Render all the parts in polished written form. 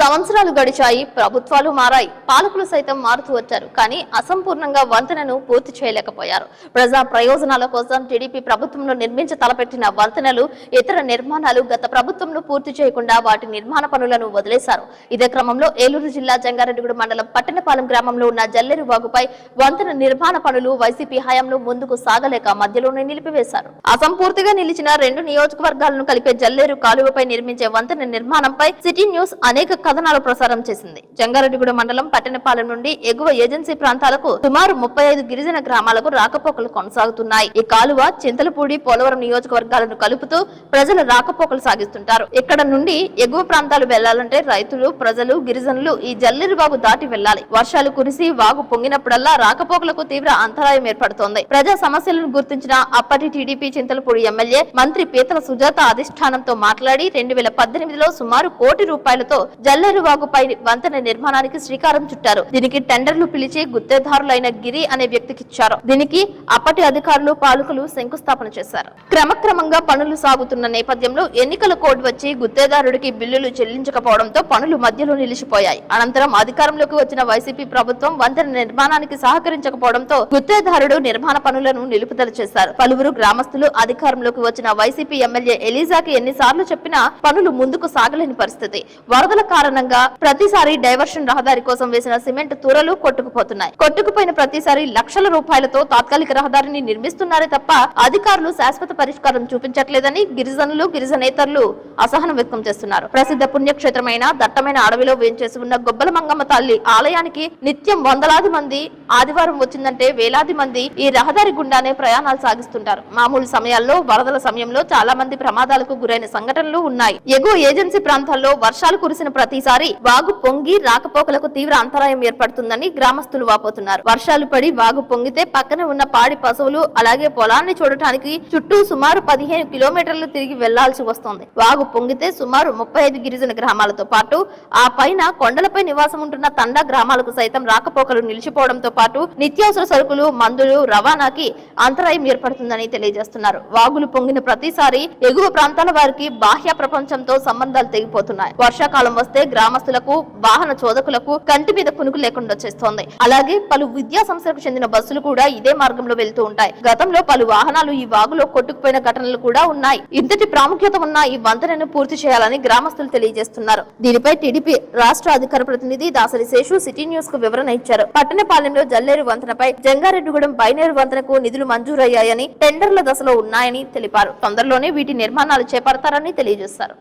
సంవత్సరాలు గడిచాయి, ప్రభుత్వాలు మారాయి, పాలకులు సైతం మారుతూ వచ్చారు. కానీ అసంపూర్ణంగా వంతెనను పూర్తి చేయలేకపోయారు. ప్రజా ప్రయోజనాల కోసం టీడీపీ ప్రభుత్వంలో నిర్మించి తలపెట్టిన వంతెనలు, ఇతర నిర్మాణాలు గత ప్రభుత్వంలో పూర్తి చేయకుండా వాటి నిర్మాణ పనులను వదిలేశారు. ఇదే క్రమంలో ఏలూరు జిల్లా జంగారెడ్డిగూడెం మండలం పట్టణపాలెం గ్రామంలో ఉన్న జల్లేరు వాగుపై వంతెన నిర్మాణ పనులు వైసీపీ హయాంలో ముందుకు సాగలేక మధ్యలోనే నిలిపివేశారు. అసంపూర్తిగా నిలిచిన 2 నియోజకవర్గాలను కలిపే జల్లేరు కాలువపై నిర్మించే వంతెన నిర్మాణంపై సిటీ న్యూస్ అనేక కథనాలు ప్రసారం చేసింది. జంగారెడ్డిగూడెం మండలం పట్టణపాలెం నుండి ఎగువ ఏజెన్సీ ప్రాంతాలకు సుమారు 35 గిరిజన గ్రామాలకు రాకపోకలు కొనసాగుతున్నాయి. ఈ కాలువ చింతలపూడి, పోలవరం నియోజకవర్గాలను కలుపుతూ ప్రజలు రాకపోకలు సాగిస్తుంటారు. ఇక్కడ నుండి ఎగువ ప్రాంతాలు వెళ్లాలంటే రైతులు, ప్రజలు, గిరిజనులు ఈ జల్లేరు వాగు దాటి వెళ్లాలి. వర్షాలు కురిసి వాగు పొంగినప్పుడల్లా రాకపోకలకు తీవ్ర అంతరాయం ఏర్పడుతోంది. ప్రజా సమస్యలను గుర్తించిన అప్పటి టీడీపీ చింతలపూడి ఎమ్మెల్యే మంత్రి పీతల సుజాత అధిష్టానంతో మాట్లాడి 2018లో సుమారు ₹1 కోటి జల్లేరు వాగుపై వంతెన నిర్మాణానికి శ్రీకారం చుట్టారు. దీనికి టెండర్లు పిలిచి గుత్తేదారులైన గిరి అనే వ్యక్తికిచ్చారు. దీనికి అప్పటి అధికారులు, పాలకులు శంకుస్థాపన చేశారు. క్రమక్రమంగా పనులు సాగుతున్న నేపథ్యంలో ఎన్నికల కోడ్ వచ్చి గుత్తేదారుడికి బిల్లులు చెల్లించకపోవడంతో పనులు మధ్యలో నిలిచిపోయాయి. అనంతరం అధికారంలోకి వచ్చిన వైసీపీ ప్రభుత్వం వంతెన నిర్మాణానికి సహకరించకపోవడంతో గుత్తేదారుడు నిర్మాణ పనులను నిలుపుదల చేశారు. పలువురు గ్రామస్తులు అధికారంలోకి వచ్చిన వైసీపీ ఎమ్మెల్యే ఎలీజాకి ఎన్నిసార్లు చెప్పినా పనులు ముందుకు సాగలేని పరిస్థితి. వరదల కారణంగా ప్రతిసారి డైవర్షన్ రహదారి కోసం వేసిన సిమెంట్ తూరలు కొట్టుకుపోతున్నాయి. కొట్టుకుపోయిన ప్రతిసారి లక్షల రూపాయలతో తాత్కాలిక రహదారిని నిర్మిస్తున్నారే తప్ప అధికారులు శాశ్వత పరిష్కారం చూపించట్లేదని గిరిజనులు, గిరిజనేతరులు అసహనం వ్యక్తం చేస్తున్నారు. ప్రసిద్ధ పుణ్యక్షేత్రమైన దట్టమైన అడవిలో వేంచేసి ఉన్న గొబ్బల మంగమ్మ తల్లి ఆలయానికి నిత్యం వందలాది మంది, ఆదివారం వచ్చిందంటే వేలాది మంది ఈ రహదారి గుండానే ప్రయాణాలు సాగిస్తుంటారు. మామూలు సమయాల్లో, వరదల సమయంలో చాలా మంది ప్రమాదాలకు గురైన సంఘటనలు ఉన్నాయి. ఎగువ ఏజెన్సీ ప్రాంతాల్లో వర్షాలు కురిసిన ప్రతిసారి వాగు పొంగి రాకపోకలకు తీవ్ర అంతరాయం ఏర్పడుతుందని గ్రామస్తులు వాపోతున్నారు. వర్షాలు పడి వాగు పొంగితే పక్కనే ఉన్న పాడి పశువులు, అలాగే పొలాన్ని చూడటానికి చుట్టూ సుమారు 15 కిలోమీటర్లు తిరిగి వెళ్లాల్సి వస్తోంది. వాగు పొంగితే సుమారు 35 గిరిజన గ్రామాలతో పాటు ఆ పైన కొండలపై నివాసం ఉంటున్న తండా గ్రామాలకు సైతం రాకపోకలు నిలిచిపోవడంతో పాటు నిత్యావసర సరుకులు, మందులు రవాణాకి అంతరాయం ఏర్పడుతుందని తెలియజేస్తున్నారు. వాగులు పొంగిన ప్రతిసారి ఎగువ ప్రాంతాల వారికి బాహ్య ప్రపంచంతో సంబంధాలు తెగిపోతున్నాయి. వర్షాకాలం వస్తే గ్రామస్తులకు, వాహన చోదకులకు కంటి మీద కునుకు లేకుండా చేస్తోంది. అలాగే పలు విద్యా సంస్థలకు చెందిన బస్సులు కూడా ఇదే మార్గంలో వెళ్తూ ఉంటాయి. గతంలో పలు వాహనాలు ఈ వాగులో కొట్టుకుపోయిన ఘటనలు కూడా ఉన్నాయి. ఇంతటి ప్రాముఖ్యత ఉన్న ఈ వంతెనను పూర్తి చేయాలని గ్రామస్తులు తెలియజేస్తున్నారు. దీనిపై టీడీపీ రాష్ట్ర అధికార ప్రతినిధి దాసరి శేషు సిటీ న్యూస్ కు వివరణ ఇచ్చారు. పట్టణపాలెంలో జల్లేరు వంతెనపై జంగారెడ్డిగూడెం బైనేరు వంతెనకు నిధులు మంజూరయ్యాయని, టెండర్ల దశలో ఉన్నాయని తెలిపారు. తొందరలోనే వీటి నిర్మాణాలు చేపడతారని తెలియజేశారు.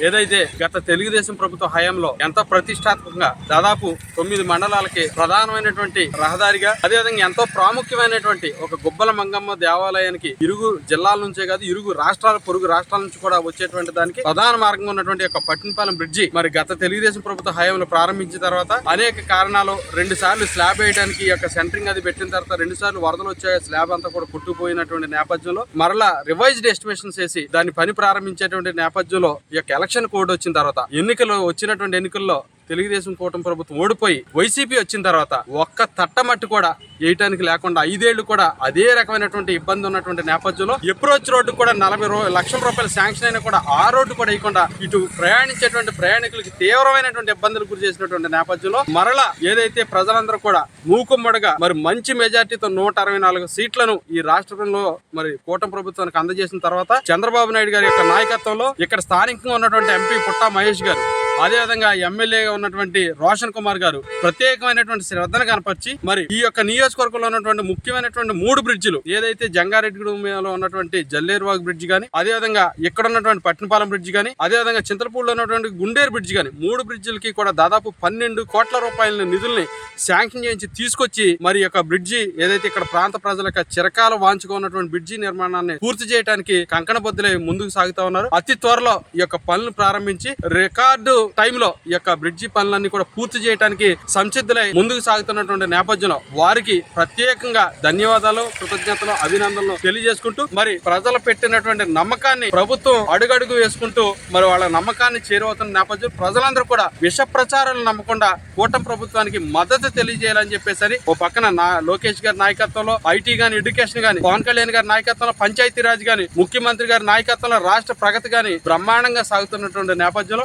ఏదైతే గత తెలుగుదేశం ప్రభుత్వ హయాంలో ఎంతో ప్రతిష్టాత్మకంగా దాదాపు 9 మండలాలకి ప్రధానమైనటువంటి రహదారిగా, అదేవిధంగా ఎంతో ప్రాముఖ్యమైనటువంటి ఒక గుబ్బల మంగమ్మ దేవాలయానికి ఇరుగు జిల్లాల నుంచే కాదు, ఇరుగు రాష్ట్రాల, పొరుగు రాష్ట్రాల నుంచి కూడా వచ్చేటువంటి దానికి ప్రధాన మార్గంగా ఉన్నటువంటి ఒక పట్టణపాలెం బ్రిడ్జి మరి గత తెలుగుదేశం ప్రభుత్వ హయాంలో ప్రారంభించిన తర్వాత అనేక కారణాలు 2 సార్లు స్లాబ్ వేయడానికి యొక్క సెంటరింగ్ అది పెట్టిన తర్వాత 2 సార్లు వరదలు వచ్చాయి. స్లాబ్ అంతా కూడా కొట్టుకుపోయినటువంటి నేపథ్యంలో మరలా రివైజ్డ్ ఎస్టిమేషన్స్ వేసి దాని పని ప్రారంభించేటువంటి నేపథ్యంలో ఈ యొక్క ఎలక్షన్ కోడ్ వచ్చిన తర్వాత వచ్చినటువంటి ఎన్నికల్లో తెలుగుదేశం కూటమి ప్రభుత్వం ఓడిపోయి వైసీపీ వచ్చిన తర్వాత ఒక్క తట్టమట్టు కూడా వేయటానికి లేకుండా 5 ఏళ్లు కూడా అదే రకమైనటువంటి ఇబ్బంది ఉన్నటువంటి నేపథ్యంలో అప్రోచ్ రోడ్డు కూడా 40 లక్షల రూపాయలు శాంక్షన్ అయినా కూడా ఆ రోడ్డు కూడా వేయకుండా ఇటు ప్రయాణించేటువంటి ప్రయాణికులకి తీవ్రమైనటువంటి ఇబ్బందులు గురి చేసినటువంటి నేపథ్యంలో మరలా ఏదైతే ప్రజలందరూ కూడా మూకుమ్మడిగా మరి మంచి మెజార్టీతో 164 సీట్లను ఈ రాష్ట్రంలో మరి కూటమి ప్రభుత్వానికి అందజేసిన తర్వాత చంద్రబాబు నాయుడు గారి యొక్క నాయకత్వంలో ఇక్కడ స్థానికంగా ఉన్నటువంటి ఎంపీ పుట్టా మహేష్ గారు, అదేవిధంగా ఎమ్మెల్యేగా ఉన్నటువంటి రోషన్ కుమార్ గారు ప్రత్యేకమైనటువంటి శ్రద్ధను కనపరిచి మరి ఈ యొక్క నియోజకవర్గంలో ఉన్నటువంటి ముఖ్యమైనటువంటి 3 బ్రిడ్జిలు, ఏదైతే జంగారెడ్డిగూడెంలో ఉన్నటువంటి జల్లేరువాగు బ్రిడ్జి గానీ, అదేవిధంగా ఇక్కడ ఉన్నటువంటి పట్టణపాలెం బ్రిడ్జి గానీ, అదేవిధంగా చింతలపూడిలో ఉన్నటువంటి గుండేరు బ్రిడ్జి గానీ 3 బ్రిడ్జిలకి కూడా దాదాపు 12 కోట్ల రూపాయల నిధుల్ని శాంక్షన్ చేయించి తీసుకొచ్చి మరి యొక్క బ్రిడ్జి ఏదైతే ఇక్కడ ప్రాంత ప్రజలకు చిరకాల వాంచుగా ఉన్నటువంటి బ్రిడ్జి నిర్మాణాన్ని పూర్తి చేయడానికి కంకణబద్దులై ముందుకు సాగుతా ఉన్నారు. అతి త్వరలో ఈ యొక్క పనులు ప్రారంభించి రికార్డు టైంలో ఈ యొక్క బ్రిడ్జి పనులన్నీ కూడా పూర్తి చేయడానికి సంసిద్ధులై ముందుకు సాగుతున్నటువంటి నేపథ్యంలో వారికి ప్రత్యేకంగా ధన్యవాదాలు, కృతజ్ఞతలు, అభినందనలు తెలియజేసుకుంటూ మరి ప్రజలు పెట్టినటువంటి నమ్మకాన్ని ప్రభుత్వం అడుగడుగు వేసుకుంటూ మరి వాళ్ళ నమ్మకాన్ని చేరువవుతున్న నేపథ్యం ప్రజలందరూ కూడా విష ప్రచారాలు నమ్మకుండా కూటమి ప్రభుత్వానికి మద్దతు తెలియజేయాలని చెప్పేసి ఓ పక్కన లోకేష్ గారి నాయకత్వంలో ఐటీ గాని, ఎడ్యుకేషన్ గాని, పవన్ కళ్యాణ్ గారి నాయకత్వంలో పంచాయతీరాజ్ గాని, ముఖ్యమంత్రి గారి నాయకత్వంలో రాష్ట్ర ప్రగతి గాని బ్రహ్మాండంగా సాగుతున్నటువంటి నేపథ్యంలో